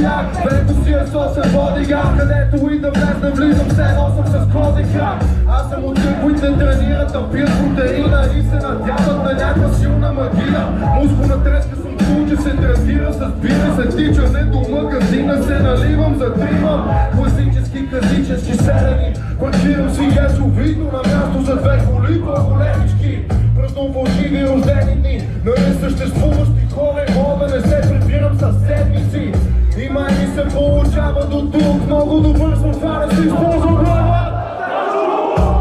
як, вето си е сосен бодигар, където и да влезна влизам, все носам с кози крак. Аз съм от тия, които не тренират, а пият протеина и се надяват на някаква силна магия. Мускулна треска съм чул, че се третира с бира, след тичане до магазина се наливам, затримам класически, казически селени. Паркирам си езовидно на място за две коли по-големички. Празнувам фалшиви рождени дни на несъществуващи хора и мога да не се прибирам със седмици. И май ми се получава до тук, много добър съм това да си използвам глава.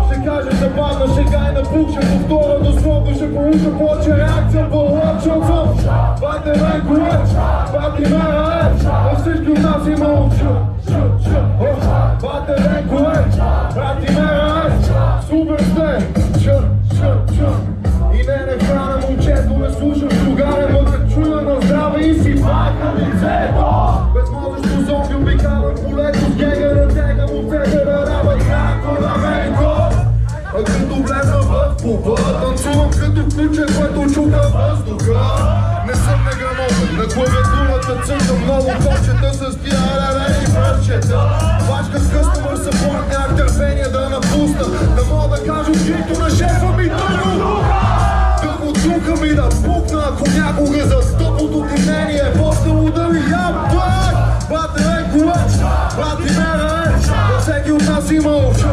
Ще кажа забавна шега и напук, ще повторя дословно, ще получа повече реакция по лъчон съм. Бате мен колеч, бати мен раеч, а всички от нас има обчу. Бате мен колеч, бати мен раеч, супер сте, и не храна момчето, не слушам другаре, ма те чуя на здраве и си пака лицето. Безмозъчно зомби обикалям полето с гега на тега му тега на раба и крако на менко. А като влезна в клуба, танцувам като ключе, което чука въздуха. Не съм неграмотен, на клавиатурата цъкам много копчета с тия и пръчета. Бачка с къстъмър съпорт, нямах търпение да напусна, да мога да кажа открито на шефа ми тъгно. Да духа ми да пукна, ако някога за тъпото ти мнение постало да ми ям пак. Бате ме колеч, бати ме раеч, във всеки от нас има овча.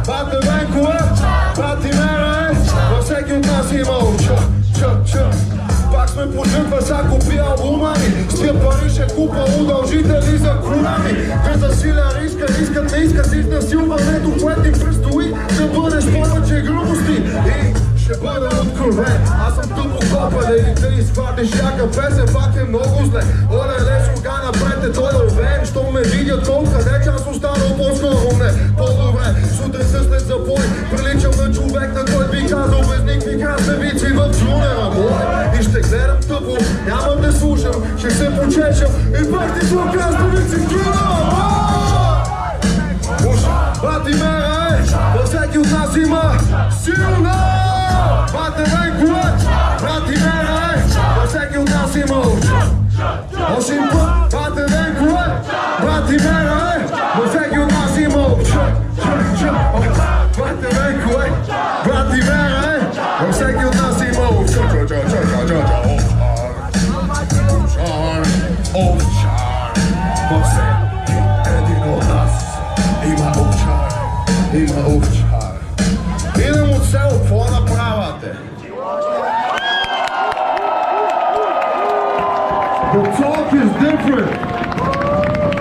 Бате ме колеч, бати ме раеч, във всеки от нас има овча. Пак сме пожътва, сако пия албума ми. С тия пари ще купа удължители за кола ми. Те засиля риска, искат не искат изнасилването, което им предстои да бъдеш повече грубости. И ще бъда откровен, аз съм тъпо копа, или да изхватиш яка песен, пак е много зле. Оле, кога напред е той да увен, що ме видят толкова, къде аз останал по-скоро не. По-добре, сутрин се след запой, приличам на човек, на който би казал без никакви красневици в джунера мой. И ще гледам тъпо, няма да слушам, ще се почешам и пак ти чуя красневици в джунера. Бати ме раеч, във всеки от нас има силна. Бате ме колеч, бати ме раеч, във всеки от нас има още един път. Бате ме колеч, бати ме раеч, във всеки от нас има бате ме колеч, бати ме раеч, във всеки от нас има във всеки един от нас има овчар. Идем от село, какво направяте? The talk is different.